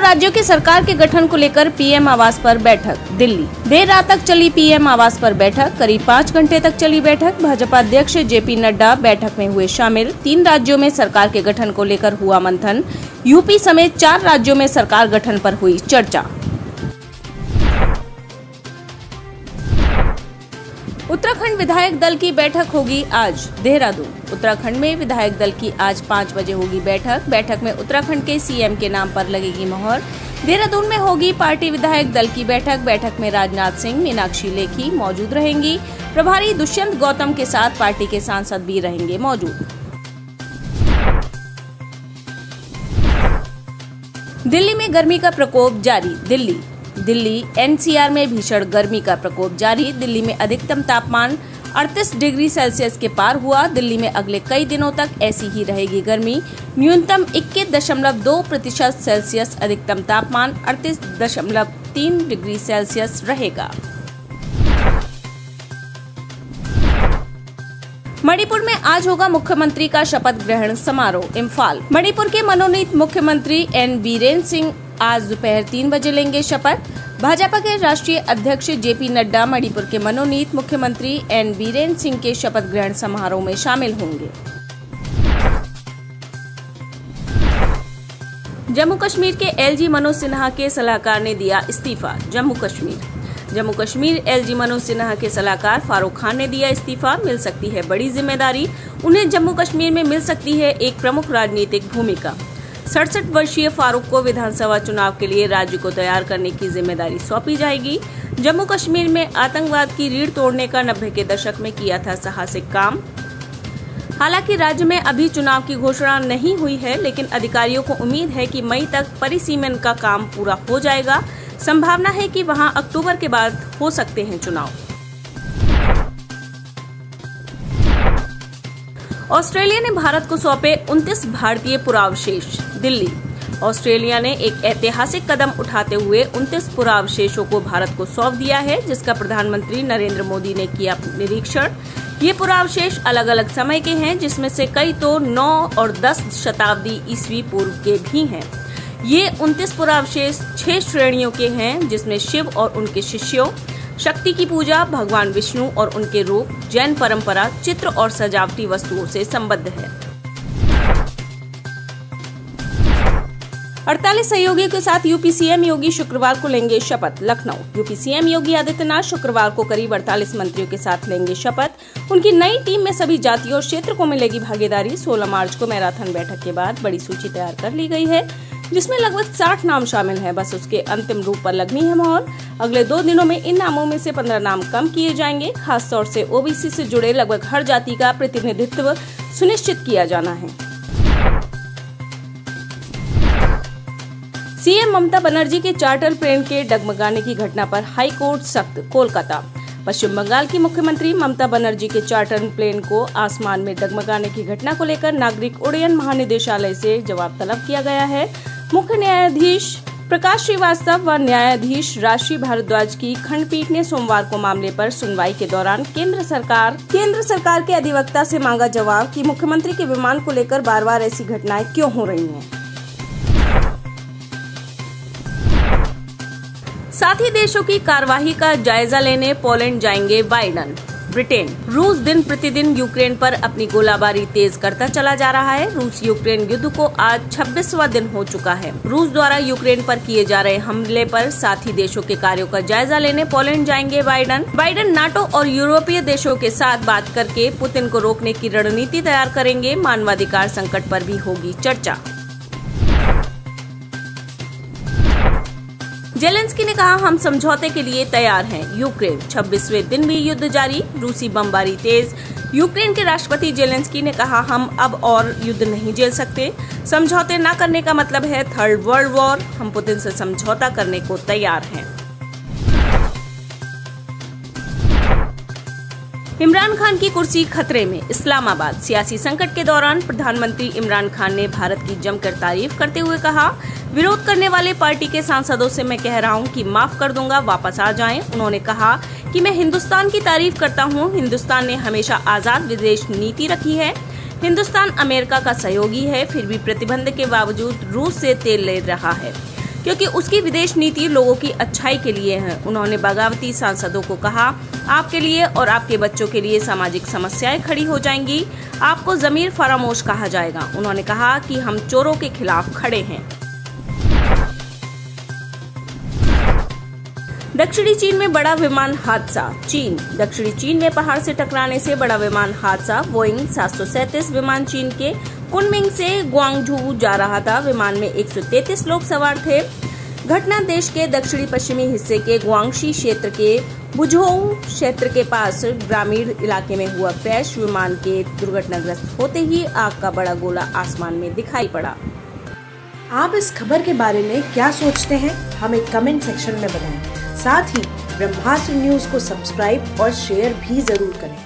राज्यों की सरकार के गठन को लेकर पीएम आवास पर बैठक दिल्ली। देर रात तक चली पीएम आवास पर बैठक, करीब 5 घंटे तक चली बैठक। भाजपा अध्यक्ष जेपी नड्डा बैठक में हुए शामिल। 3 राज्यों में सरकार के गठन को लेकर हुआ मंथन। यूपी समेत 4 राज्यों में सरकार गठन पर हुई चर्चा। उत्तराखंड विधायक दल की बैठक होगी आज देहरादून। उत्तराखंड में विधायक दल की आज 5 बजे होगी बैठक। बैठक में उत्तराखंड के सीएम के नाम पर लगेगी मोहर। देहरादून में होगी पार्टी विधायक दल की बैठक। बैठक में राजनाथ सिंह, मीनाक्षी लेखी मौजूद रहेंगी। प्रभारी दुष्यंत गौतम के साथ पार्टी के सांसद भी रहेंगे मौजूद। दिल्ली में गर्मी का प्रकोप जारी। दिल्ली एनसीआर में भीषण गर्मी का प्रकोप जारी। दिल्ली में अधिकतम तापमान 38 डिग्री सेल्सियस के पार हुआ। दिल्ली में अगले कई दिनों तक ऐसी ही रहेगी गर्मी। न्यूनतम 21.2% सेल्सियस, अधिकतम तापमान 38.3 डिग्री सेल्सियस रहेगा। मणिपुर में आज होगा मुख्यमंत्री का शपथ ग्रहण समारोह। इम्फाल। मणिपुर के मनोनीत मुख्यमंत्री एन बीरेन सिंह आज दोपहर 3 बजे लेंगे शपथ। भाजपा के राष्ट्रीय अध्यक्ष जेपी नड्डा मणिपुर के मनोनीत मुख्यमंत्री एन बीरेन सिंह के शपथ ग्रहण समारोह में शामिल होंगे। जम्मू कश्मीर के एलजी मनोज सिन्हा के सलाहकार ने दिया इस्तीफा। जम्मू कश्मीर एलजी मनोज सिन्हा के सलाहकार फारूक खान ने दिया इस्तीफा। मिल सकती है बड़ी जिम्मेदारी। उन्हें जम्मू कश्मीर में मिल सकती है एक प्रमुख राजनीतिक भूमिका। 67 वर्षीय फारूक को विधानसभा चुनाव के लिए राज्य को तैयार करने की जिम्मेदारी सौंपी जाएगी। जम्मू कश्मीर में आतंकवाद की रीढ़ तोड़ने का 90 के दशक में किया था साहसिक काम। हालांकि राज्य में अभी चुनाव की घोषणा नहीं हुई है, लेकिन अधिकारियों को उम्मीद है कि मई तक परिसीमन का काम पूरा हो जाएगा। संभावना है कि वहां अक्टूबर के बाद हो सकते हैं चुनाव। ऑस्ट्रेलिया ने भारत को सौंपे 29 भारतीय पुरावशेष। दिल्ली। ऑस्ट्रेलिया ने एक ऐतिहासिक कदम उठाते हुए 29 पुरावशेषों को भारत को सौंप दिया है, जिसका प्रधानमंत्री नरेंद्र मोदी ने किया निरीक्षण। ये पुरावशेष अलग अलग समय के हैं, जिसमें से कई तो 9 और 10 शताब्दी ईस्वी पूर्व के भी हैं। ये 29 पुरावशेष 6 श्रेणियों के हैं, जिसमें शिव और उनके शिष्यों, शक्ति की पूजा, भगवान विष्णु और उनके रूप, जैन परंपरा, चित्र और सजावटी वस्तुओं से संबद्ध है। 48 सहयोगियों के साथ यूपी सीएम योगी शुक्रवार को लेंगे शपथ। लखनऊ। यूपी सीएम योगी आदित्यनाथ शुक्रवार को करीब 48 मंत्रियों के साथ लेंगे शपथ। उनकी नई टीम में सभी जातियों और क्षेत्र को मिलेगी भागीदारी। 16 मार्च को मैराथन बैठक के बाद बड़ी सूची तैयार कर ली गई है, जिसमें लगभग 60 नाम शामिल हैं। बस उसके अंतिम रूप पर लगनी है मोहर। अगले 2 दिनों में इन नामों में से 15 नाम कम किए जाएंगे। खासतौर से ओबीसी से जुड़े लगभग हर जाति का प्रतिनिधित्व सुनिश्चित किया जाना है। सीएम ममता बनर्जी के चार्टर प्लेन के डगमगाने की घटना पर हाई कोर्ट सख्त। कोलकाता। पश्चिम बंगाल की मुख्यमंत्री ममता बनर्जी के चार्टर प्लेन को आसमान में डगमगाने की घटना को लेकर नागरिक उड्डयन महानिदेशालय से जवाब तलब किया गया है। मुख्य न्यायाधीश प्रकाश श्रीवास्तव व न्यायाधीश राशि भारद्वाज की खंडपीठ ने सोमवार को मामले पर सुनवाई के दौरान केंद्र सरकार के अधिवक्ता से मांगा जवाब कि मुख्यमंत्री के विमान को लेकर बार-बार ऐसी घटनाएं क्यों हो रही हैं। साथी देशों की कार्यवाही का जायजा लेने पोलैंड जाएंगे बाइडेन। ब्रिटेन। रूस दिन प्रतिदिन यूक्रेन पर अपनी गोलाबारी तेज करता चला जा रहा है। रूस यूक्रेन युद्ध को आज 26वां दिन हो चुका है। रूस द्वारा यूक्रेन पर किए जा रहे हमले पर साथी देशों के कार्यों का जायजा लेने पोलैंड जाएंगे बाइडेन नाटो और यूरोपीय देशों के साथ बात करके पुतिन को रोकने की रणनीति तैयार करेंगे। मानवाधिकार संकट पर भी होगी चर्चा। जेलेंस्की ने कहा, हम समझौते के लिए तैयार हैं। यूक्रेन। 26वें दिन भी युद्ध जारी, रूसी बमबारी तेज। यूक्रेन के राष्ट्रपति जेलेंस्की ने कहा, हम अब और युद्ध नहीं झेल सकते। समझौते न करने का मतलब है थर्ड वर्ल्ड वॉर। हम पुतिन से समझौता करने को तैयार हैं। इमरान खान की कुर्सी खतरे में। इस्लामाबाद। सियासी संकट के दौरान प्रधानमंत्री इमरान खान ने भारत की जमकर तारीफ करते हुए कहा, विरोध करने वाले पार्टी के सांसदों से मैं कह रहा हूं कि माफ कर दूंगा, वापस आ जाएं। उन्होंने कहा कि मैं हिंदुस्तान की तारीफ करता हूं। हिंदुस्तान ने हमेशा आजाद विदेश नीति रखी है। हिंदुस्तान अमेरिका का सहयोगी है, फिर भी प्रतिबंध के बावजूद रूस से तेल ले रहा है, क्योंकि उसकी विदेश नीति लोगों की अच्छाई के लिए है। उन्होंने बगावती सांसदों को कहा, आपके लिए और आपके बच्चों के लिए सामाजिक समस्याएं खड़ी हो जाएंगी, आपको जमीर फरामोश कहा जाएगा। उन्होंने कहा कि हम चोरों के खिलाफ खड़े हैं। दक्षिणी चीन में बड़ा विमान हादसा। चीन दक्षिणी चीन में पहाड़ से टकराने से बड़ा विमान हादसा। बोइंग 737 विमान चीन के कुनमिंग से ग्वांगझू जा रहा था। विमान में 133 लोग सवार थे। घटना देश के दक्षिणी पश्चिमी हिस्से के ग्वांगशी क्षेत्र के बुझोउ क्षेत्र के पास ग्रामीण इलाके में हुआ क्रैश। विमान के दुर्घटनाग्रस्त होते ही आग का बड़ा गोला आसमान में दिखाई पड़ा। आप इस खबर के बारे में क्या सोचते हैं, हमें कमेंट सेक्शन में बताएं। साथ ही ब्रह्मास्त्र न्यूज को सब्सक्राइब और शेयर भी जरूर करें।